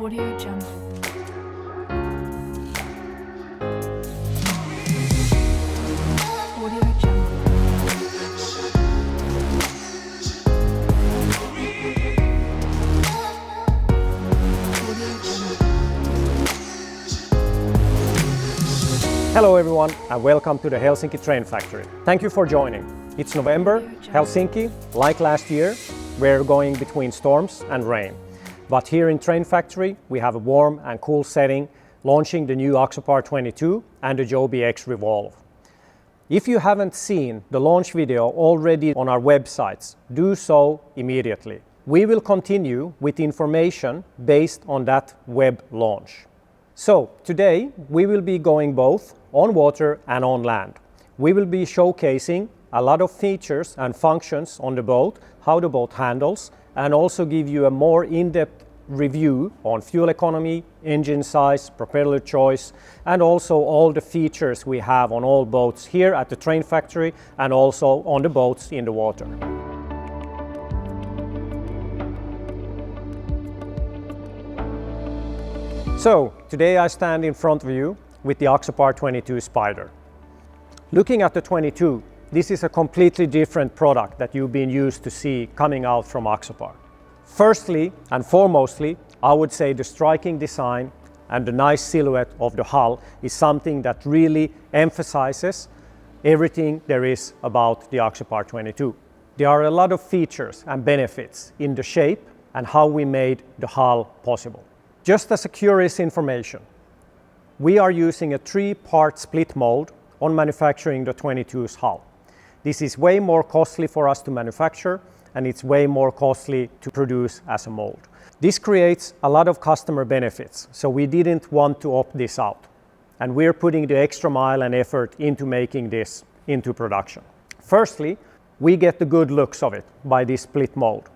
Audio Jungle. Audio Jungle. Hello everyone and welcome to the Helsinki Train Factory. Thank you for joining. It's November, Helsinki, like last year, we're going between storms and rain. But here in Train Factory we have a warm and cool setting, launching the new Axopar 22 and the Jobe X Revolve. If you haven't seen the launch video already on our websites, do so immediately. We will continue with information based on that web launch. So today we will be going both on water and on land. We will be showcasing a lot of features and functions on the boat, how the boat handles, and also give you a more in-depth review on fuel economy, engine size, propeller choice, and also all the features we have on all boats here at the Train Factory and also on the boats in the water. So today I stand in front of you with the Axopar 22 Spyder. Looking at the 22, this is a completely different product that you've been used to see coming out from Axopar. Firstly and foremostly, I would say the striking design and the nice silhouette of the hull is something that really emphasizes everything there is about the Axopar 22. There are a lot of features and benefits in the shape and how we made the hull possible. Just as a curious information, we are using a 3-part split mold on manufacturing the 22's hull. This is way more costly for us to manufacture and it's way more costly to produce as a mold. This creates a lot of customer benefits, so we didn't want to opt this out. And we're putting the extra mile and effort into making this into production. Firstly, we get the good looks of it by this split mold.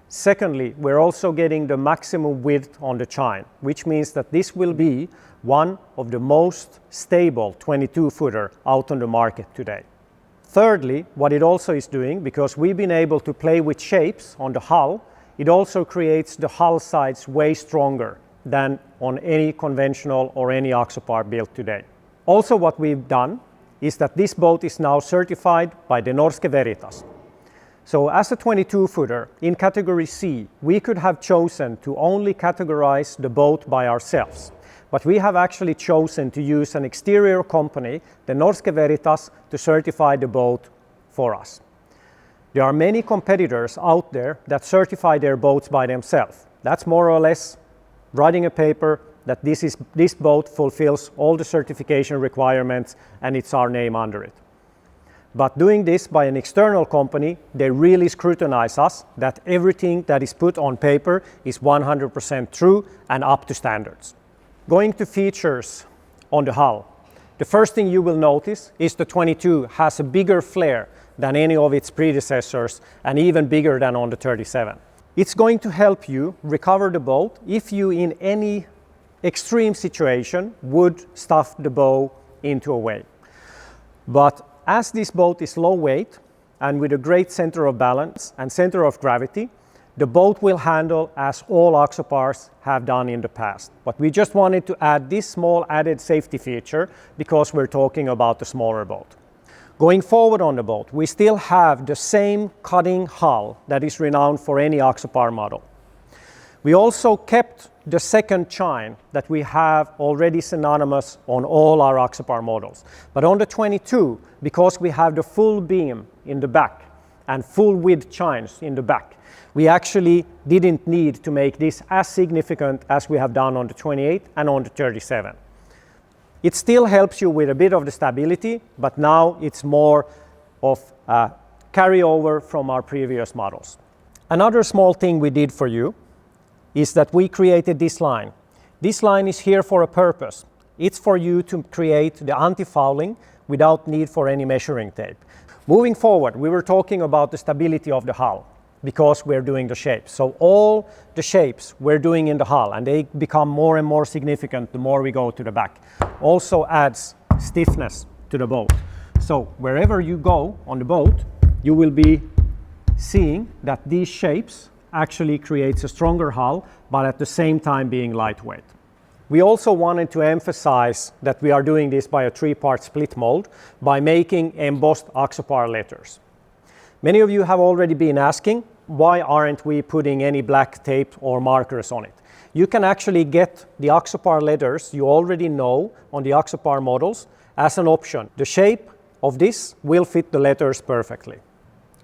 Secondly, we're also getting the maximum width on the chine, which means that this will be one of the most stable 22-footer out on the market today. Thirdly, what it also is doing, because we've been able to play with shapes on the hull, it also creates the hull sides way stronger than on any conventional or any Axopar built today. Also what we've done is that this boat is now certified by the Norske Veritas. So as a 22-footer in category C, we could have chosen to only categorize the boat by ourselves. But we have actually chosen to use an exterior company, the Norske Veritas, to certify the boat for us. There are many competitors out there that certify their boats by themselves. That's more or less writing a paper that this boat fulfills all the certification requirements and it's our name under it. But doing this by an external company, they really scrutinize us that everything that is put on paper is 100% true and up to standards. Going to features on the hull, the first thing you will notice is the 22 has a bigger flare than any of its predecessors and even bigger than on the 37. It's going to help you recover the boat if you in any extreme situation would stuff the bow into a wave. But as this boat is low weight and with a great center of balance and center of gravity, the boat will handle as all Axopars have done in the past. But we just wanted to add this small added safety feature because we're talking about the smaller boat. Going forward on the boat, we still have the same cutting hull that is renowned for any Axopar model. We also kept the second chine that we have already synonymous on all our Axopar models. But on the 22, because we have the full beam in the back and full width chines in the back, we actually didn't need to make this as significant as we have done on the 28 and on the 37. It still helps you with a bit of the stability, but now it's more of a carryover from our previous models. Another small thing we did for you is that we created this line. This line is here for a purpose. It's for you to create the anti-fouling without need for any measuring tape. Moving forward, we were talking about the stability of the hull because we're doing the shapes. So all the shapes we're doing in the hull, and they become more and more significant the more we go to the back, also adds stiffness to the boat. So wherever you go on the boat, you will be seeing that these shapes actually creates a stronger hull, but at the same time being lightweight. We also wanted to emphasize that we are doing this by a 3-part split mold by making embossed Axopar letters. Many of you have already been asking, why aren't we putting any black tape or markers on it? You can actually get the Axopar letters you already know on the Axopar models as an option. The shape of this will fit the letters perfectly.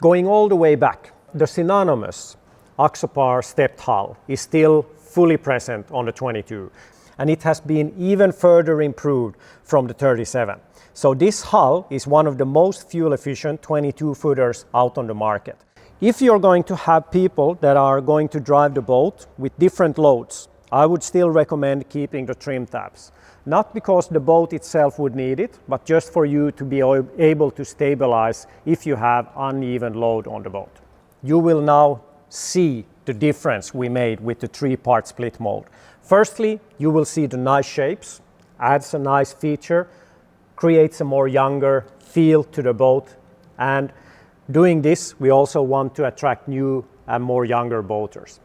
Going all the way back, the synonymous Axopar stepped hull is still fully present on the 22, and it has been even further improved from the 37. So this hull is one of the most fuel efficient 22 footers out on the market. If you're going to have people that are going to drive the boat with different loads, I would still recommend keeping the trim tabs. Not because the boat itself would need it, but just for you to be able to stabilize if you have uneven load on the boat. You will now see the difference we made with the 3-part split mold. Firstly, you will see the nice shapes, adds a nice feature, creates a more younger feel to the boat, and doing this, we also want to attract new and more younger boaters.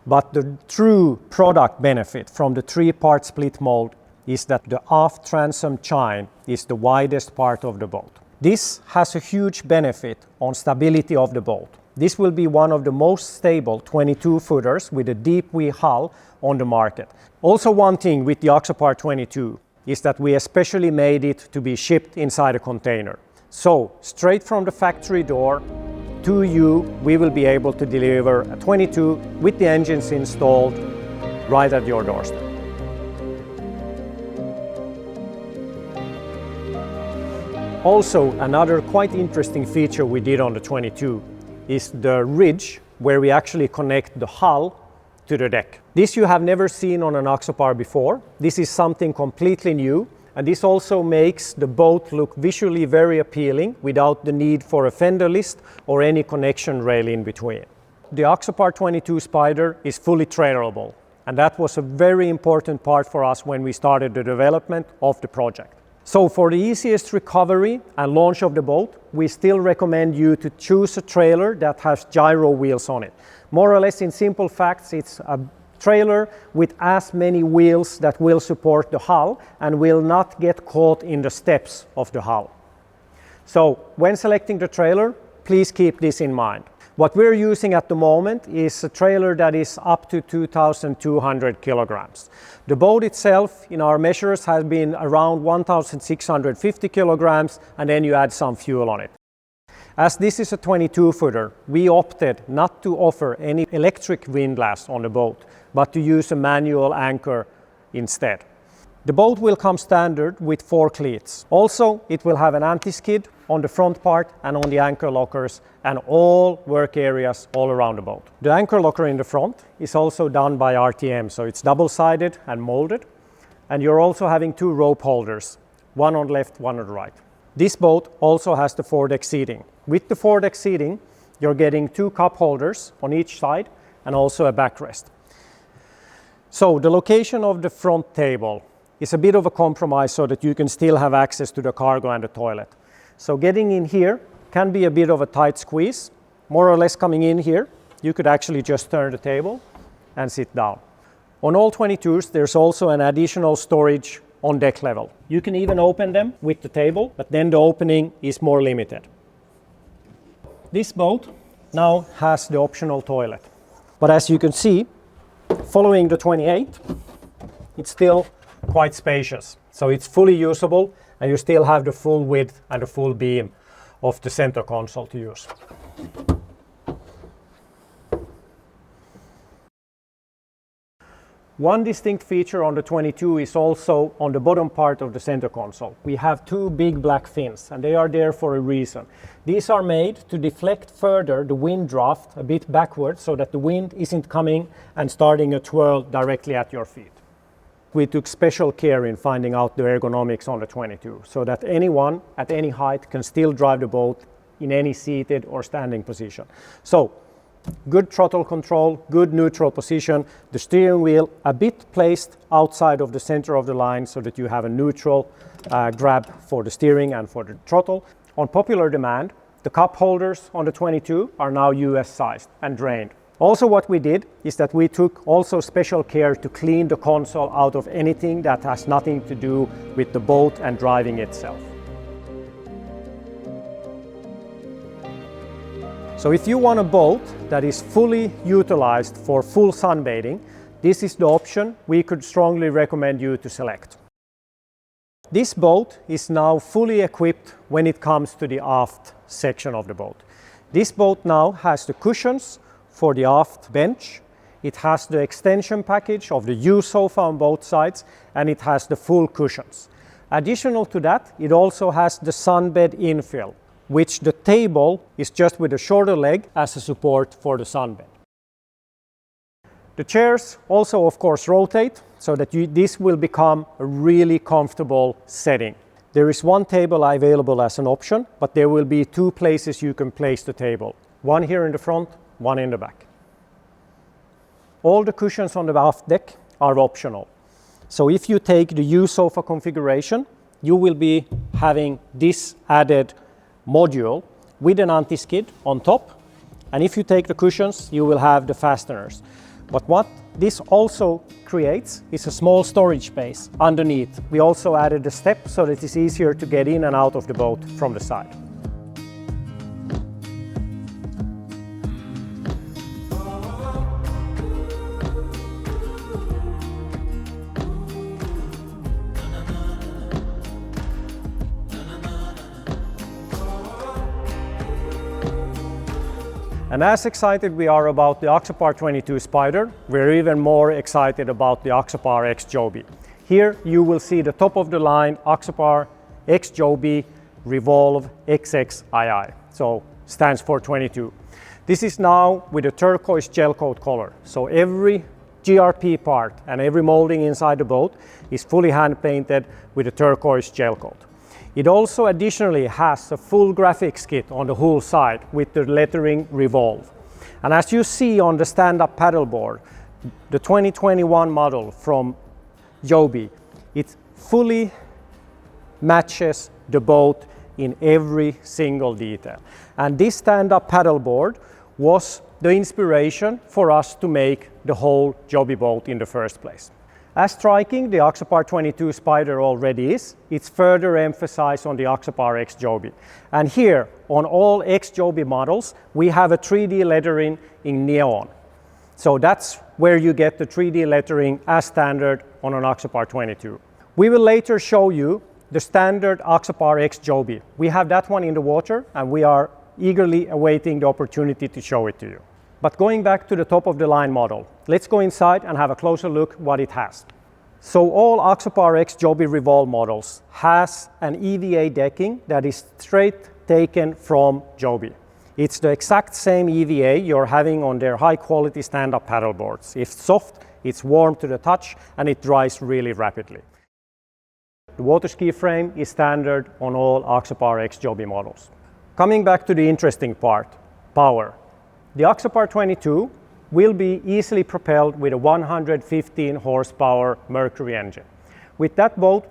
But the true product benefit from the 3-part split mold is that the aft transom chine is the widest part of the boat. This has a huge benefit on stability of the boat. This will be one of the most stable 22 footers with a deep wheel hull on the market. Also, one thing with the Axopar 22 is that we especially made it to be shipped inside a container. So straight from the factory door to you, we will be able to deliver a 22 with the engines installed right at your doorstep. Also, another quite interesting feature we did on the 22 is the ridge where we actually connect the hull to the deck. This you have never seen on an Axopar before. This is something completely new, and this also makes the boat look visually very appealing without the need for a fender list or any connection rail in between. The Axopar 22 Spyder is fully trailerable, and that was a very important part for us when we started the development of the project. So for the easiest recovery and launch of the boat, we still recommend you to choose a trailer that has gyro wheels on it. More or less in simple facts, it's a trailer with as many wheels that will support the hull and will not get caught in the steps of the hull. So when selecting the trailer, please keep this in mind. What we're using at the moment is a trailer that is up to 2,200 kilograms. The boat itself, in our measures, has been around 1,650 kilograms, and then you add some fuel on it. As this is a 22 footer, we opted not to offer any electric windlass on the boat, but to use a manual anchor instead. The boat will come standard with 4 cleats. Also, it will have an anti-skid on the front part and on the anchor lockers and all work areas all around the boat. The anchor locker in the front is also done by RTM, so it's double-sided and molded. And you're also having 2 rope holders, one on the left, one on the right. This boat also has the foredeck seating. With the foredeck seating, you're getting 2 cup holders on each side and also a backrest. So the location of the front table is a bit of a compromise so that you can still have access to the cargo and the toilet. So getting in here can be a bit of a tight squeeze. More or less coming in here, you could actually just turn the table and sit down. On all 22s, there's also an additional storage on deck level. You can even open them with the table, but then the opening is more limited. This boat now has the optional toilet. But as you can see, following the 28, it's still quite spacious. So it's fully usable and you still have the full width and the full beam of the center console to use. One distinct feature on the 22 is also on the bottom part of the center console. We have 2 big black fins, and they are there for a reason. These are made to deflect further the wind draft a bit backwards so that the wind isn't coming and starting a twirl directly at your feet. We took special care in finding out the ergonomics on the 22 so that anyone at any height can still drive the boat in any seated or standing position. So, good throttle control, good neutral position, the steering wheel a bit placed outside of the center of the line so that you have a neutral grab for the steering and for the throttle. On popular demand, the cup holders on the 22 are now US sized and drained. Also what we did is that we took also special care to clean the console out of anything that has nothing to do with the boat and driving itself. So if you want a boat that is fully utilized for full sunbathing, this is the option we could strongly recommend you to select. This boat is now fully equipped when it comes to the aft section of the boat. This boat now has the cushions for the aft bench, it has the extension package of the U-sofa on both sides, and it has the full cushions. Additional to that, it also has the sunbed infill, which the table is just with a shorter leg as a support for the sunbed. The chairs also of course rotate so that this will become a really comfortable setting. There is one table available as an option, but there will be two places you can place the table. One here in the front, one in the back. All the cushions on the aft deck are optional. So if you take the U-sofa configuration, you will be having this added module with an anti-skid on top. And if you take the cushions, you will have the fasteners. But what this also creates is a small storage space underneath. We also added a step so that it's easier to get in and out of the boat from the side. And as excited we are about the Axopar 22 Spyder, we're even more excited about the Axopar X Jobe. Here you will see the top of the line Axopar X Jobe Revolve XXII, so stands for 22. This is now with a turquoise gel coat color, so every GRP part and every molding inside the boat is fully hand painted with a turquoise gel coat. It also additionally has a full graphics kit on the hull side with the lettering Revolve. And as you see on the stand-up paddleboard, the 2021 model from Jobe, it fully matches the boat in every single detail. And this stand-up paddleboard was the inspiration for us to make the whole Jobe boat in the first place. As striking the Axopar 22 Spyder already is, it's further emphasized on the Axopar X Jobe. And here, on all X Jobe models, we have a 3D lettering in neon. So that's where you get the 3D lettering as standard on an Axopar 22. We will later show you the standard Axopar X Jobe. We have that one in the water, and we are eagerly awaiting the opportunity to show it to you. But going back to the top of the line model, let's go inside and have a closer look what it has. So all Axopar X Jobe Revolve models has an EVA decking that is straight taken from Jobe. It's the exact same EVA you're having on their high quality stand-up paddleboards. It's soft, it's warm to the touch, and it dries really rapidly. The water ski frame is standard on all Axopar X Jobe models. Coming back to the interesting part, power. The Axopar 22 will be easily propelled with a 115 horsepower Mercury engine. With that boat,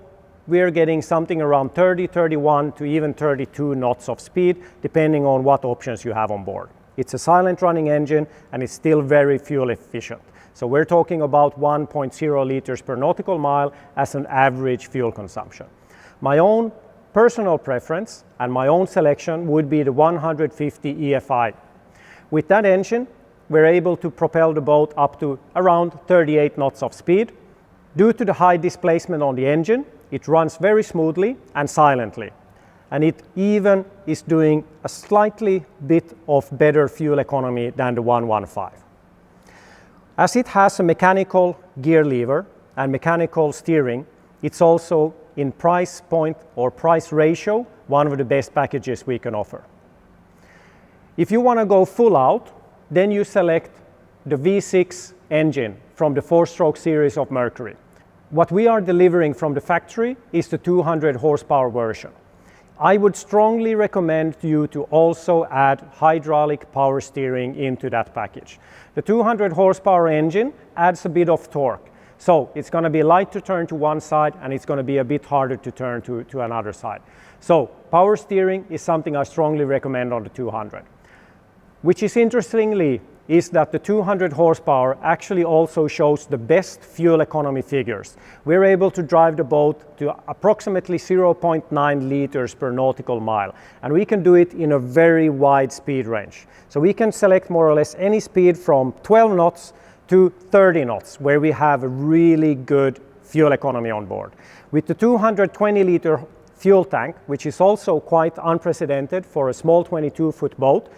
we are getting something around 30, 31 to even 32 knots of speed, depending on what options you have on board. It's a silent running engine and it's still very fuel efficient. So we're talking about 1.0 liters per nautical mile as an average fuel consumption. My own personal preference and my own selection would be the 150 EFI. With that engine, we're able to propel the boat up to around 38 knots of speed. Due to the high displacement on the engine, it runs very smoothly and silently. And it even is doing a slightly bit of better fuel economy than the 115. As it has a mechanical gear lever and mechanical steering, it's also in price point or price ratio, one of the best packages we can offer. If you want to go full out, then you select the V6 engine from the 4-stroke series of Mercury. What we are delivering from the factory is the 200 horsepower version. I would strongly recommend you to also add hydraulic power steering into that package. The 200 horsepower engine adds a bit of torque. So it's going to be light to turn to one side and it's going to be a bit harder to turn to another side. So power steering is something I strongly recommend on the 200. Which is interestingly is that the 200 horsepower actually also shows the best fuel economy figures. We're able to drive the boat to approximately 0.9 liters per nautical mile, and we can do it in a very wide speed range. So we can select more or less any speed from 12 knots to 30 knots, where we have a really good fuel economy on board. With the 220 liter fuel tank, which is also quite unprecedented for a small 22-foot boat,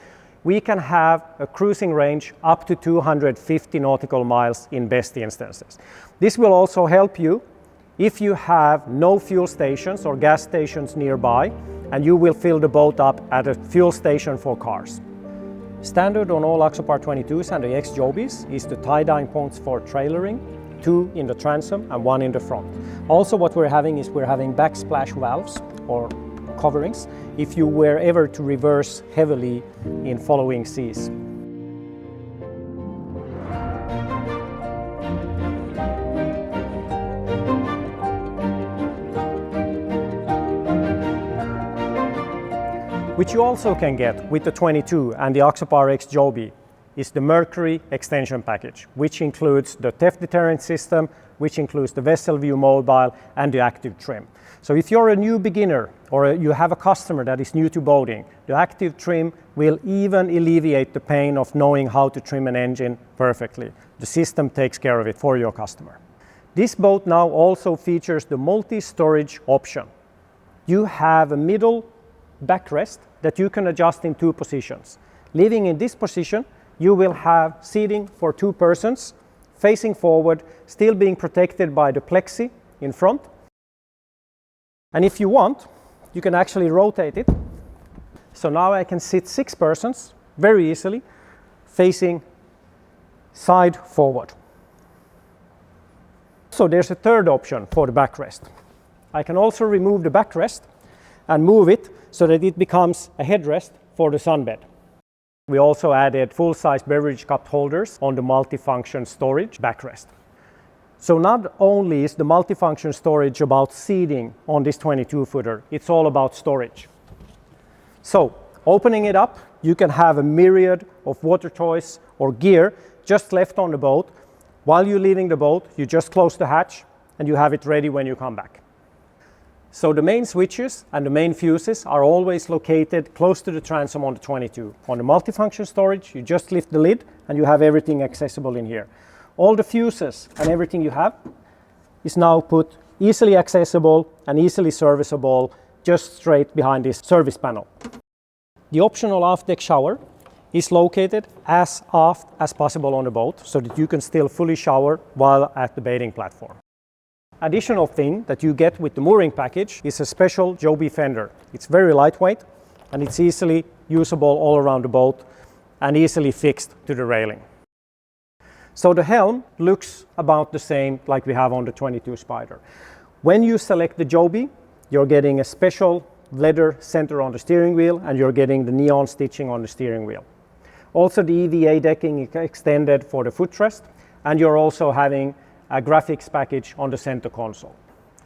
we can have a cruising range up to 250 nautical miles in best instances. This will also help you if you have no fuel stations or gas stations nearby, and you will fill the boat up at a fuel station for cars. Standard on all Axopar 22s and the X-Jobes is the tie-dye points for trailering, 2 in the transom and 1 in the front. Also what we're having backsplash valves or coverings if you were ever to reverse heavily in following seas. Which you also can get with the 22 and the Axopar X Jobe is the Mercury extension package, which includes the theft deterrent system, which includes the vessel view mobile and the active trim. So if you're a new beginner or you have a customer that is new to boating, the active trim will even alleviate the pain of knowing how to trim an engine perfectly. The system takes care of it for your customer. This boat now also features the multi-storage option. You have a middle backrest that you can adjust in 2 positions. Living in this position, you will have seating for 2 persons, facing forward, still being protected by the plexi in front. And if you want, you can actually rotate it. So now I can sit 6 persons very easily, facing side forward. So there's a third option for the backrest. I can also remove the backrest and move it so that it becomes a headrest for the sunbed. We also added full-size beverage cup holders on the multifunction storage backrest. So not only is the multifunction storage about seating on this 22-footer, it's all about storage. So opening it up, you can have a myriad of water toys or gear just left on the boat. While you're leaving the boat, you just close the hatch and you have it ready when you come back. So the main switches and the main fuses are always located close to the transom on the 22. On the multifunction storage, you just lift the lid and you have everything accessible in here. All the fuses and everything you have is now put easily accessible and easily serviceable just straight behind this service panel. The optional aft deck shower is located as aft as possible on the boat so that you can still fully shower while at the bathing platform. Additional thing that you get with the mooring package is a special Jobe fender. It's very lightweight and it's easily usable all around the boat and easily fixed to the railing. So the helm looks about the same like we have on the 22 Spyder. When you select the Jobe, you're getting a special leather center on the steering wheel and you're getting the neon stitching on the steering wheel. Also the EVA decking is extended for the footrest and you're also having a graphics package on the center console.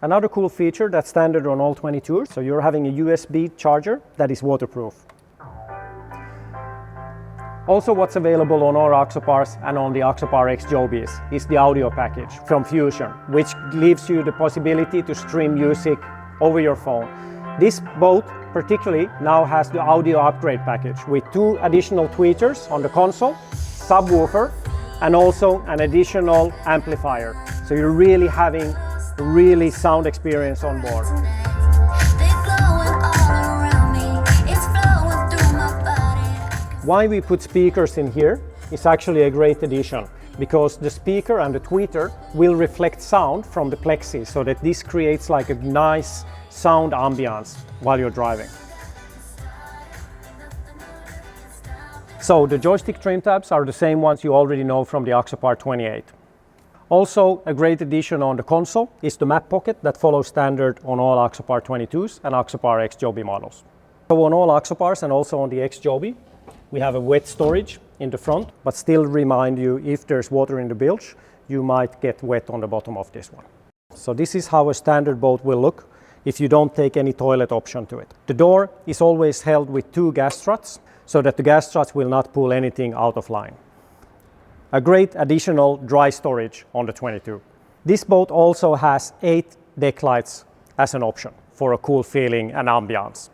Another cool feature that's standard on all 22s, so you're having a USB charger that is waterproof. Also what's available on our Axopars and on the Axopar X Jobes is the audio package from Fusion, which gives you the possibility to stream music over your phone. This boat particularly now has the audio upgrade package with 2 additional tweeters on the console, subwoofer, and also an additional amplifier. So you're really having a really sound experience on board. Why we put speakers in here is actually a great addition because the speaker and the tweeter will reflect sound from the plexi so that this creates like a nice sound ambience while you're driving. So the joystick trim tabs are the same ones you already know from the Axopar 28. Also a great addition on the console is the map pocket that follows standard on all Axopar 22s and Axopar X Jobe models. So on all Axopars and also on the X Jobe, we have a wet storage in the front, but still remind you if there's water in the bilge, you might get wet on the bottom of this one. So this is how a standard boat will look if you don't take any toilet option to it. The door is always held with 2 gas struts, so that the gas struts will not pull anything out of line. A great additional dry storage on the 22. This boat also has 8 deck lights as an option for a cool feeling and ambiance.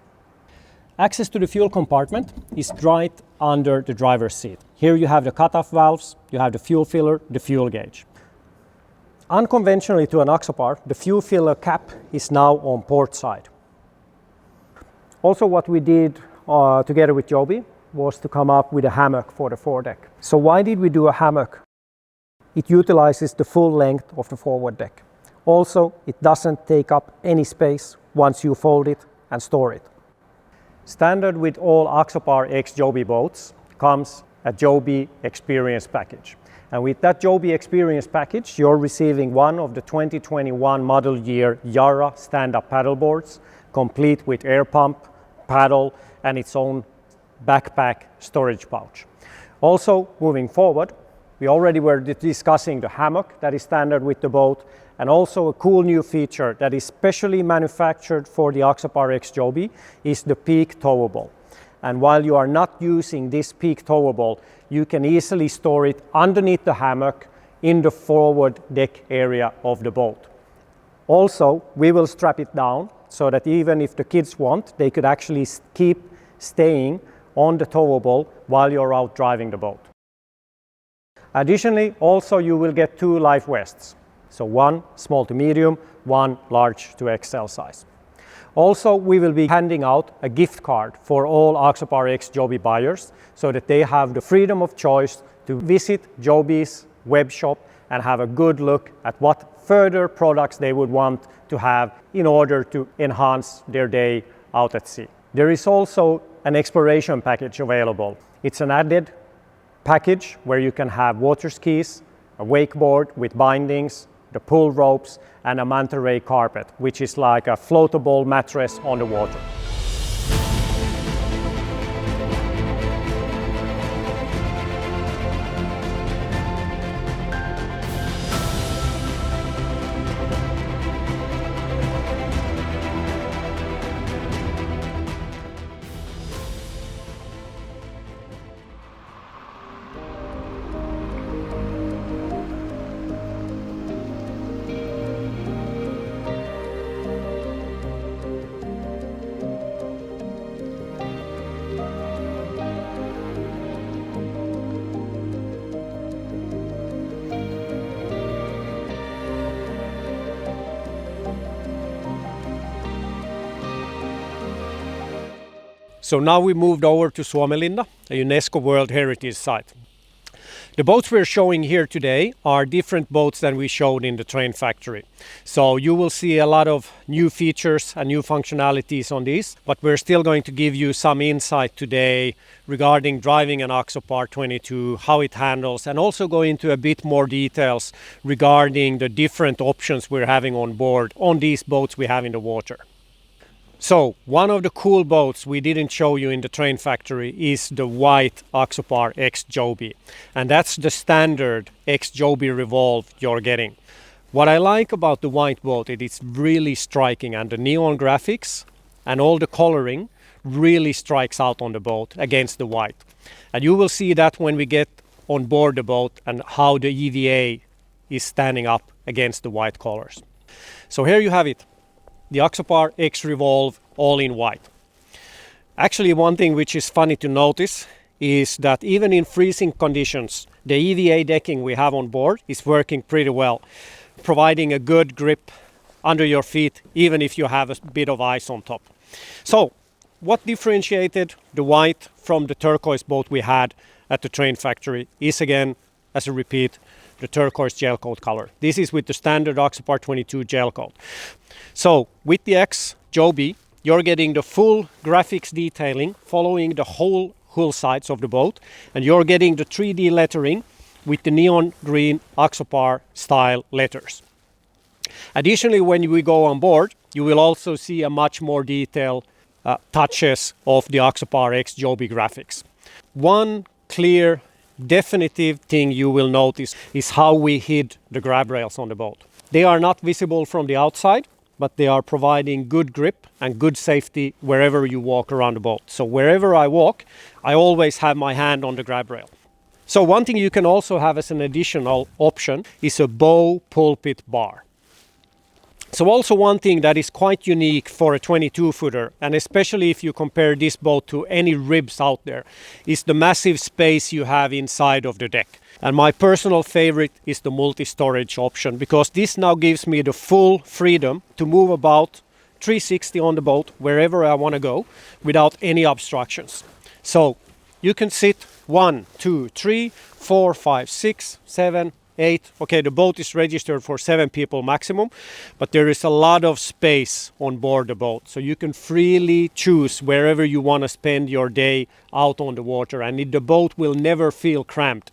Access to the fuel compartment is right under the driver's seat. Here you have the cutoff valves, you have the fuel filler, the fuel gauge. Unconventionally to an Axopar, the fuel filler cap is now on port side. Also what we did together with Jobe was to come up with a hammock for the foredeck. So why did we do a hammock? It utilizes the full length of the forward deck. Also, it doesn't take up any space once you fold it and store it. Standard with all Axopar X Jobe boats comes a Jobe Experience Package. And with that Jobe Experience Package, you're receiving one of the 2021 model year Yara stand-up paddle boards, complete with air pump, paddle, and its own backpack storage pouch. Also, moving forward, we already were discussing the hammock that is standard with the boat, and also a cool new feature that is specially manufactured for the Axopar X Jobe is the peak towable. And while you are not using this peak towable, you can easily store it underneath the hammock in the forward deck area of the boat. Also, we will strap it down so that even if the kids want, they could actually keep staying on the towable while you're out driving the boat. Additionally, also you will get 2 life vests. So one small to medium, one large to XL size. Also, we will be handing out a gift card for all Axopar X Jobe buyers so that they have the freedom of choice to visit Jobe's web shop and have a good look at what further products they would want to have in order to enhance their day out at sea. There is also an exploration package available. It's an added package where you can have water skis, a wakeboard with bindings, the pull ropes, and a manta ray carpet, which is like a floatable mattress on the water. So now we moved over to Suomenlinna, a UNESCO World Heritage Site. The boats we're showing here today are different boats than we showed in the train factory. So you will see a lot of new features and new functionalities on these, but we're still going to give you some insight today regarding driving an Axopar 22, how it handles, and also go into a bit more details regarding the different options we're having on board on these boats we have in the water. So, one of the cool boats we didn't show you in the train factory is the white Axopar X Jobe. And that's the standard X Jobe Revolve you're getting. What I like about the white boat is it's really striking, and the neon graphics and all the coloring really strikes out on the boat against the white. And you will see that when we get on board the boat and how the EVA is standing up against the white colors. So here you have it. The Axopar X Revolve all in white. Actually, one thing which is funny to notice is that even in freezing conditions, the EVA decking we have on board is working pretty well, providing a good grip under your feet, even if you have a bit of ice on top. So, what differentiated the white from the turquoise boat we had at the train factory is, again, as a repeat, the turquoise gel coat color. This is with the standard Axopar 22 gel coat. So with the X Jobe, you're getting the full graphics detailing following the whole hull sides of the boat, and you're getting the 3D lettering with the neon green Axopar style letters. Additionally, when we go on board, you will also see a much more detailed touches of the Axopar X Jobe graphics. One clear definitive thing you will notice is how we hid the grab rails on the boat. They are not visible from the outside, but they are providing good grip and good safety wherever you walk around the boat. So wherever I walk, I always have my hand on the grab rail. So one thing you can also have as an additional option is a bow pulpit bar. So also one thing that is quite unique for a 22-footer, and especially if you compare this boat to any ribs out there, is the massive space you have inside of the deck. And my personal favorite is the multi-storage option, because this now gives me the full freedom to move about 360 on the boat wherever I want to go without any obstructions. So you can sit 1, 2, 3, 4, 5, 6, 7, 8. Okay, the boat is registered for 7 people maximum, but there is a lot of space on board the boat. So you can freely choose wherever you want to spend your day out on the water, and the boat will never feel cramped.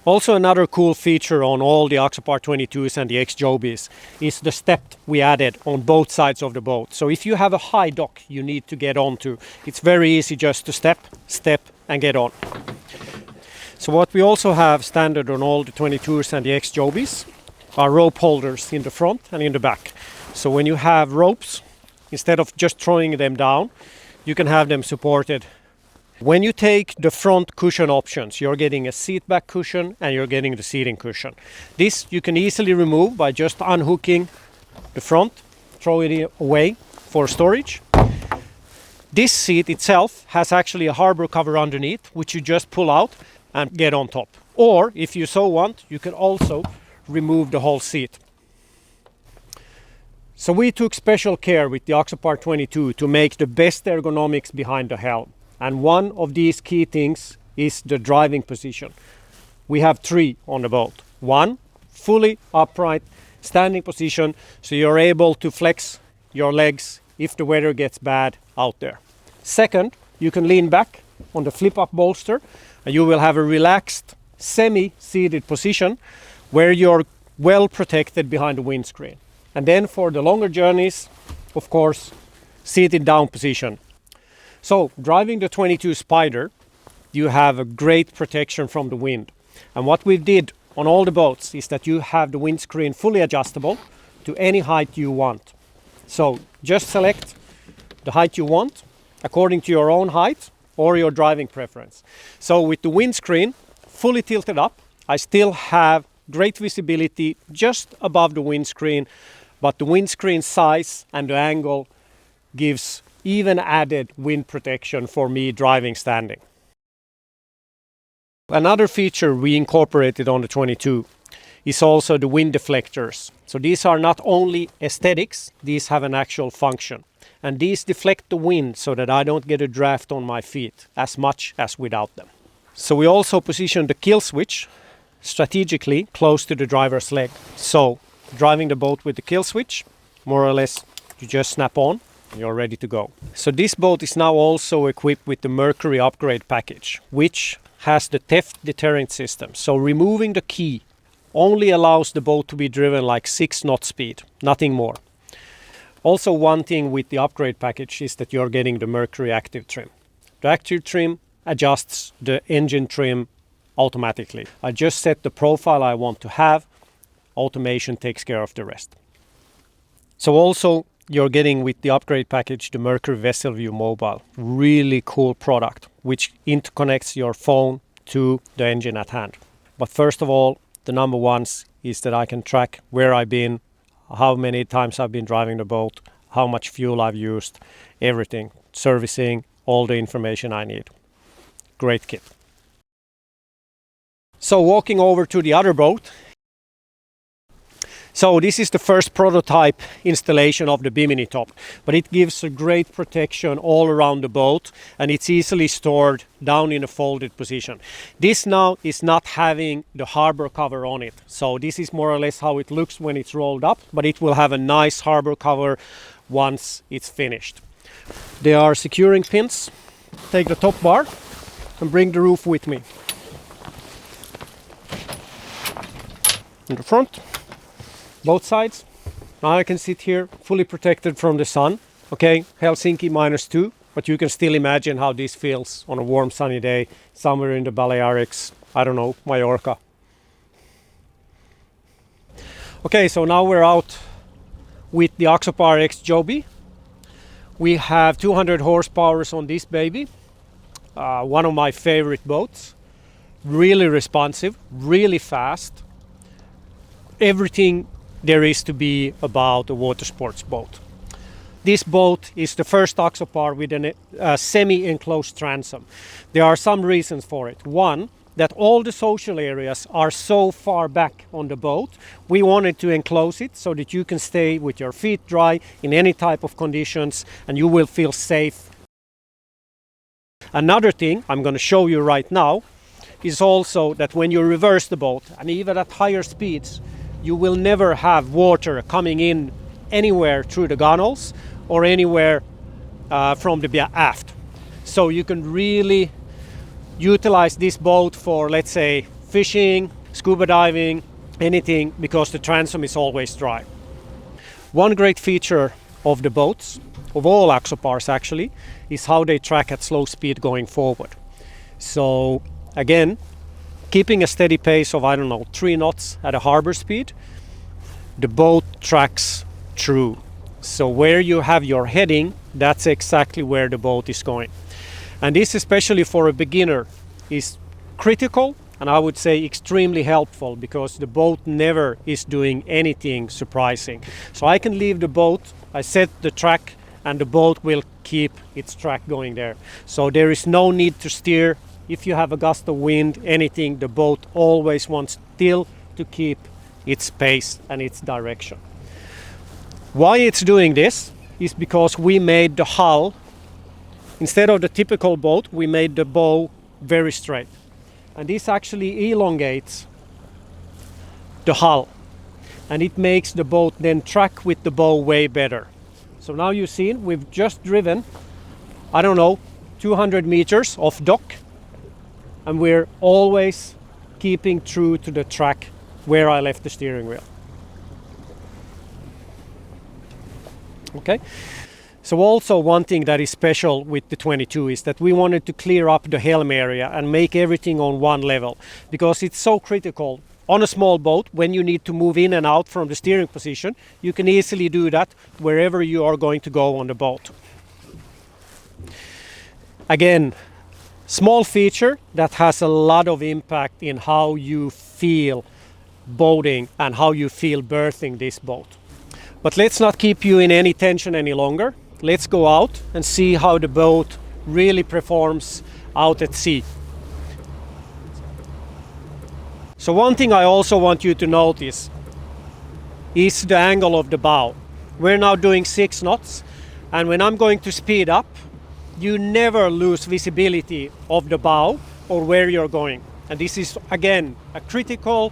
Also, another cool feature on all the Axopar 22s and the Jobes is the step we added on both sides of the boat. So if you have a high dock you need to get onto, it's very easy just to step, and get on. So what we also have standard on all the 22s and the Jobes are rope holders in the front and in the back. So when you have ropes, instead of just throwing them down, you can have them supported. When you take the front cushion options, you're getting a seat back cushion and you're getting the seating cushion. This you can easily remove by just unhooking the front, throw it away for storage. This seat itself has actually a harbor cover underneath, which you just pull out and get on top. Or if you so want, you can also remove the whole seat. So we took special care with the Axopar 22 to make the best ergonomics behind the helm. And one of these key things is the driving position. We have 3 on the boat. 1, fully upright standing position, so you're able to flex your legs if the weather gets bad out there. 2nd, you can lean back on the flip-up bolster and you will have a relaxed semi-seated position where you're well protected behind the windscreen. And then for the longer journeys, of course, seated down position. So driving the 22 Spyder, you have a great protection from the wind. And what we did on all the boats is that you have the windscreen fully adjustable to any height you want. So just select the height you want according to your own height or your driving preference. So with the windscreen fully tilted up, I still have great visibility just above the windscreen, but the windscreen size and the angle gives even added wind protection for me driving standing. Another feature we incorporated on the 22 is also the wind deflectors. So these are not only aesthetics, these have an actual function. And these deflect the wind so that I don't get a draft on my feet as much as without them. So we also positioned the kill switch strategically close to the driver's leg. So driving the boat with the kill switch, more or less you just snap on, you're ready to go. So this boat is now also equipped with the Mercury upgrade package, which has the theft deterrent system. So removing the key only allows the boat to be driven like 6 knot speed, nothing more. Also, one thing with the upgrade package is that you're getting the Mercury active trim. The active trim adjusts the engine trim automatically. I just set the profile I want to have. Automation takes care of the rest. So also you're getting with the upgrade package the Mercury Vessel View Mobile. Really cool product which interconnects your phone to the engine at hand. But first of all, the number one is that I can track where I've been, how many times I've been driving the boat, how much fuel I've used, everything, servicing, all the information I need. Great kit. So walking over to the other boat. So this is the first prototype installation of the bimini top, but it gives a great protection all around the boat and it's easily stored down in a folded position. This now is not having the harbor cover on it. So this is more or less how it looks when it's rolled up, but it will have a nice harbor cover once it's finished. There are securing pins. Take the top bar and bring the roof with me. In the front. Both sides. Now I can sit here fully protected from the sun. Okay, Helsinki -2, but you can still imagine how this feels on a warm sunny day somewhere in the Balearics, I don't know, Mallorca. Okay, so now we're out with the Axopar Jobe. We have 200 horsepower on this baby. one of my favorite boats. Really responsive, really fast. Everything there is to be about a water sports boat. This boat is the first Axopar with a semi-enclosed transom. There are some reasons for it. One, that all the social areas are so far back on the boat. We wanted to enclose it so that you can stay with your feet dry in any type of conditions and you will feel safe. Another thing I'm going to show you right now is also that when you reverse the boat, and even at higher speeds, you will never have water coming in anywhere through the gunnels or anywhere from the aft. So you can really utilize this boat for, let's say, fishing, scuba diving, anything, because the transom is always dry. One great feature of the boats, of all Axopars actually, is how they track at slow speed going forward. So again, keeping a steady pace of, 3 knots at a harbor speed, the boat tracks true. So where you have your heading, that's exactly where the boat is going. And this, especially for a beginner, is critical and I would say extremely helpful, because the boat never is doing anything surprising. So I can leave the boat, I set the track, and the boat will keep its track going there. So there is no need to steer. If you have a gust of wind, anything, the boat always wants still to keep its pace and its direction. Why it's doing this is because we made the hull, instead of the typical boat, we made the bow very straight. And this actually elongates the hull. And it makes the boat then track with the bow way better. So now you've seen, we've just driven, 200 meters off dock. And we're always keeping true to the track where I left the steering wheel. Okay. So also one thing that is special with the 22 is that we wanted to clear up the helm area and make everything on one level, because it's so critical. On a small boat, when you need to move in and out from the steering position, you can easily do that wherever you are going to go on the boat. Again, small feature that has a lot of impact in how you feel boating and how you feel berthing this boat. But let's not keep you in any tension any longer. Let's go out and see how the boat really performs out at sea. So one thing I also want you to notice is the angle of the bow. We're now doing 6 knots, and when I'm going to speed up, you never lose visibility of the bow or where you're going. And this is again a critical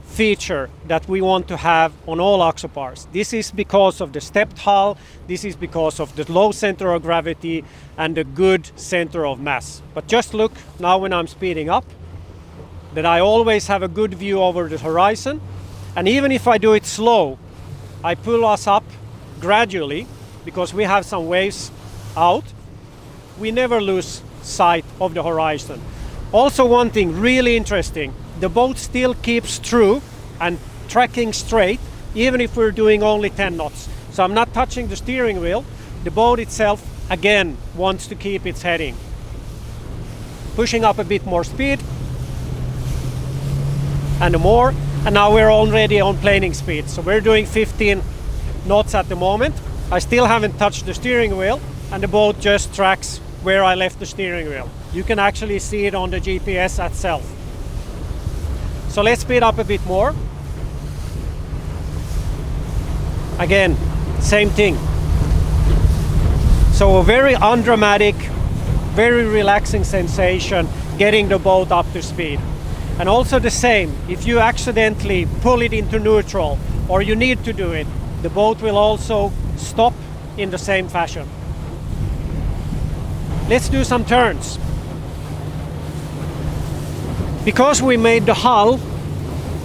feature that we want to have on all Axopars. This is because of the stepped hull, this is because of the low center of gravity and the good center of mass. But just look now when I'm speeding up, that I always have a good view over the horizon. And even if I do it slow, I pull us up gradually because we have some waves out. We never lose sight of the horizon. Also, one thing really interesting, the boat still keeps true and tracking straight even if we're doing only 10 knots. So I'm not touching the steering wheel. The boat itself again wants to keep its heading. Pushing up a bit more speed and more, and now we're already on planing speed. So we're doing 15 knots at the moment. I still haven't touched the steering wheel, and the boat just tracks where I left the steering wheel. You can actually see it on the GPS itself. So let's speed up a bit more. Again, same thing. So a very undramatic, very relaxing sensation getting the boat up to speed. And also the same, if you accidentally pull it into neutral or you need to do it, the boat will also stop in the same fashion. Let's do some turns. Because we made the hull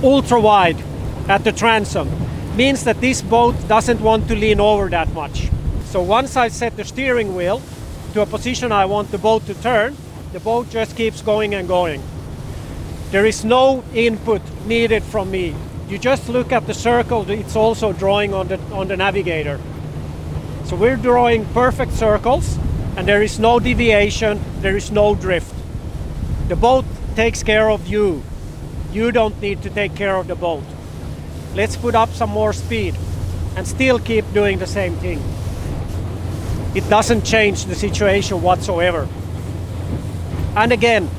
ultra wide at the transom, means that this boat doesn't want to lean over that much. So once I set the steering wheel to a position I want the boat to turn, the boat just keeps going and going. There is no input needed from me. You just look at the circle it's also drawing on the navigator. So we're drawing perfect circles, and there is no deviation, there is no drift. The boat takes care of you. You don't need to take care of the boat. Let's put up some more speed and still keep doing the same thing. It doesn't change the situation whatsoever. And again,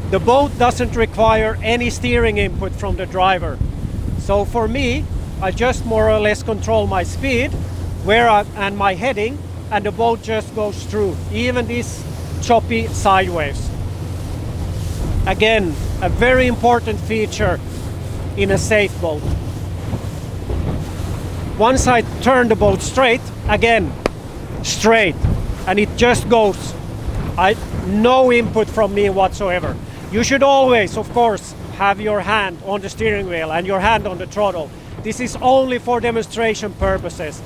the boat doesn't require any steering input from the driver. So for me, I just more or less control my speed and my heading, and the boat just goes through, even this choppy sideways. Again, a very important feature in a safe boat. Once I turn the boat straight, again, straight, and it just goes. No input from me whatsoever. You should always, of course, have your hand on the steering wheel and your hand on the throttle. This is only for demonstration purposes.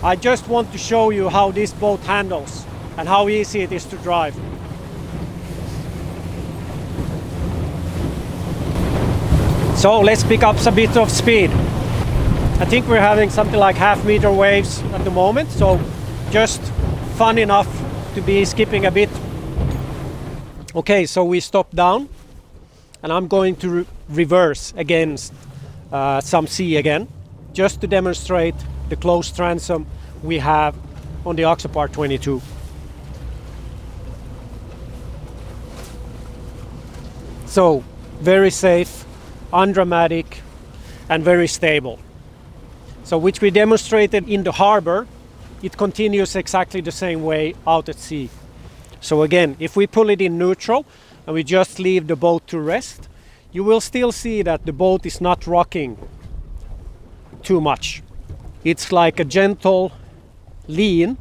I just want to show you how this boat handles and how easy it is to drive. So let's pick up a bit of speed. I think we're having something like half-meter waves at the moment, so just fun enough to be skipping a bit. Okay, so we stop down, and I'm going to reverse against some sea again, just to demonstrate the close transom we have on the Axopar 22. So, very safe, undramatic, and very stable. So, which we demonstrated in the harbor, it continues exactly the same way out at sea. So again, if we pull it in neutral and we just leave the boat to rest, you will still see that the boat is not rocking too much. It's like a gentle lean,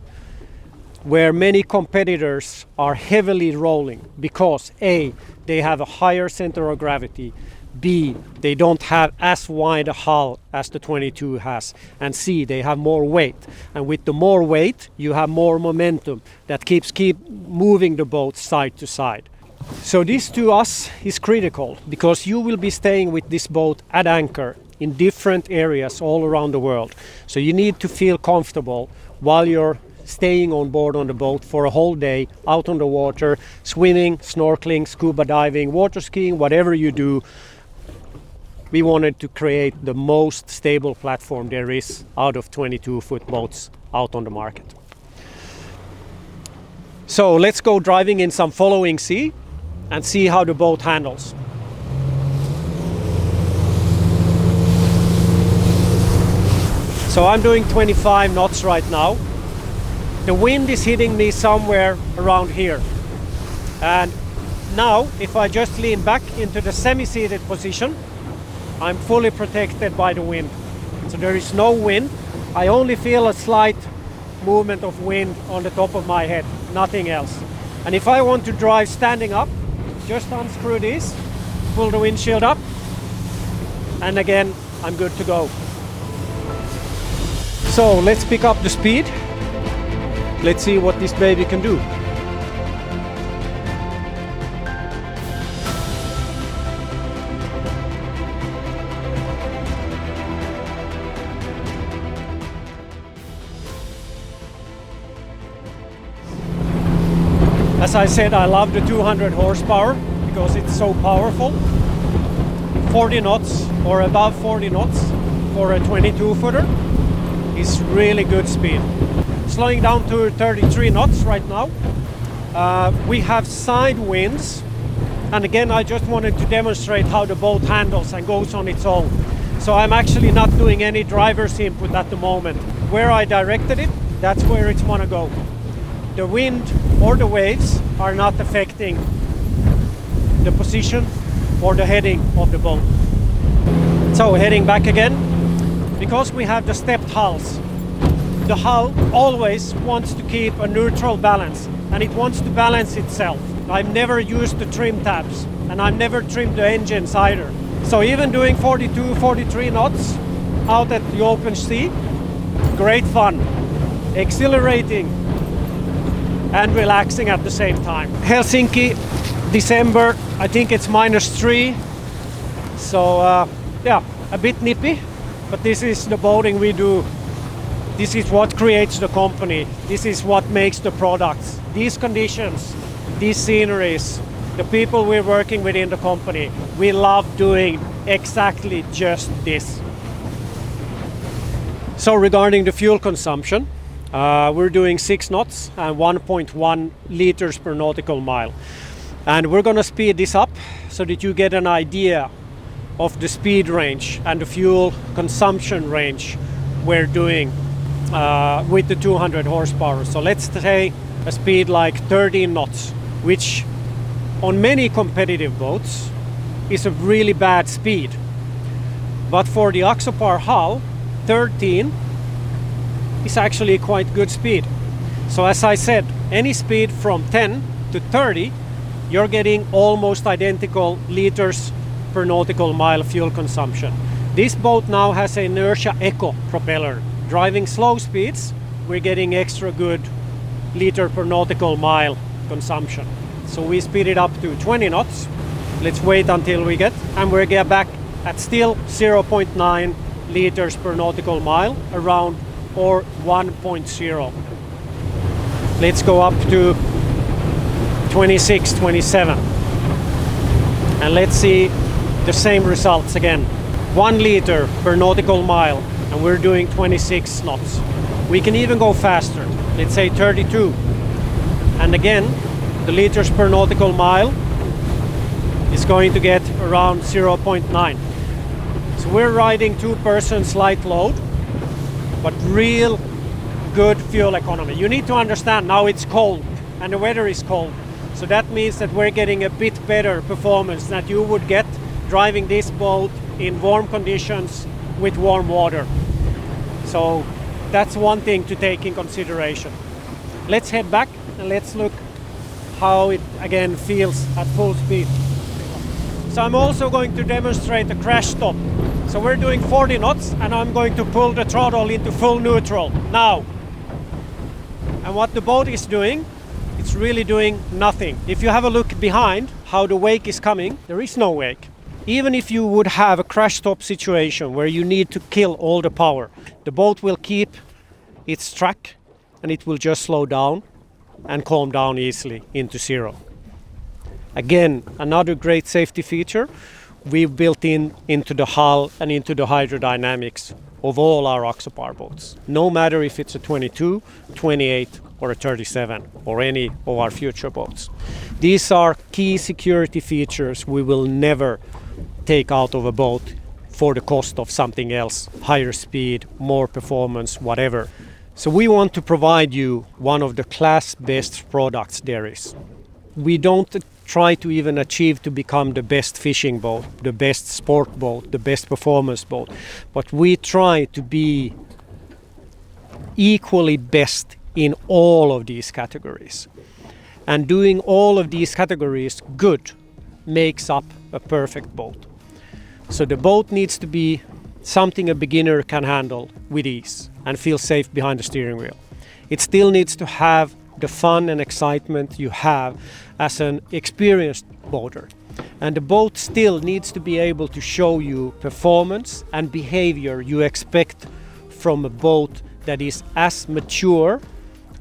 where many competitors are heavily rolling because A, they have a higher center of gravity, B, they don't have as wide a hull as the 22 has, and C, they have more weight. And with the more weight, you have more momentum that keeps moving the boat side to side. So this to us is critical, because you will be staying with this boat at anchor in different areas all around the world. So you need to feel comfortable while you're staying on board on the boat for a whole day out on the water, swimming, snorkeling, scuba diving, water skiing, whatever you do. We wanted to create the most stable platform there is out of 22-foot boats out on the market. So let's go driving in some following sea and see how the boat handles. So I'm doing 25 knots right now. The wind is hitting me somewhere around here. And now, if I just lean back into the semi-seated position, I'm fully protected by the wind. So there is no wind. I only feel a slight movement of wind on the top of my head, nothing else. And if I want to drive standing up, just unscrew this, pull the windshield up, and again, I'm good to go. So let's pick up the speed. Let's see what this baby can do. As I said, I love the 200 horsepower because it's so powerful. 40 knots or above 40 knots for a 22-footer is really good speed. Slowing down to 33 knots right now. We have side winds, and again I just wanted to demonstrate how the boat handles and goes on its own. So I'm actually not doing any driver's input at the moment. Where I directed it, that's where it's gonna go. The wind or the waves are not affecting the position or the heading of the boat. So heading back again, because we have the stepped hulls, the hull always wants to keep a neutral balance, and it wants to balance itself. I've never used the trim tabs, and I've never trimmed the engines either. So even doing 42, 43 knots out at the open sea, great fun, exhilarating and relaxing at the same time. Helsinki, December, I think it's -3. So yeah, a bit nippy, but this is the boating we do. This is what creates the company. This is what makes the products. These conditions, these sceneries, the people we're working with in the company, we love doing exactly just this. So regarding the fuel consumption, we're doing 6 knots and 1.1 liters per nautical mile. And we're going to speed this up so that you get an idea of the speed range and the fuel consumption range we're doing with the 200 horsepower. So let's say a speed like 13 knots, which on many competitive boats is a really bad speed. But for the Axopar hull, 13 is actually quite good speed. So as I said, any speed from 10 to 30, you're getting almost identical liters per nautical mile fuel consumption. This boat now has an inertia eco propeller. Driving slow speeds, we're getting extra good liter per nautical mile consumption. So we speed it up to 20 knots. Let's wait until we get, and we'll get back at still 0.9 liters per nautical mile, around, or 1.0. Let's go up to 26, 27. And let's see the same results again. 1 liter per nautical mile, and we're doing 26 knots. We can even go faster. Let's say 32. And again, the liters per nautical mile is going to get around 0.9. So we're riding 2-person light load, but real good fuel economy. You need to understand now it's cold and the weather is cold. So that means that we're getting a bit better performance that you would get driving this boat in warm conditions with warm water. So that's one thing to take in consideration. Let's head back and let's look how it again feels at full speed. So I'm also going to demonstrate a crash stop. So we're doing 40 knots and I'm going to pull the throttle into full neutral now. And what the boat is doing, it's really doing nothing. If you have a look behind how the wake is coming, there is no wake. Even if you would have a crash stop situation where you need to kill all the power, the boat will keep its track and it will just slow down and calm down easily into 0. Again, another great safety feature we've built into the hull and into the hydrodynamics of all our Axopar boats. No matter if it's a 22, 28 or a 37 or any of our future boats. These are key security features we will never take out of a boat for the cost of something else, higher speed, more performance, whatever. So we want to provide you one of the class best products there is. We don't try to even achieve to become the best fishing boat, the best sport boat, the best performance boat, but we try to be equally best in all of these categories. And doing all of these categories good makes up a perfect boat. So the boat needs to be something a beginner can handle with ease and feel safe behind the steering wheel. It still needs to have the fun and excitement you have as an experienced boater. And the boat still needs to be able to show you performance and behavior you expect from a boat that is as mature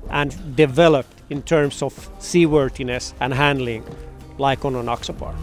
and developed in terms of seaworthiness and handling like on an Axopar.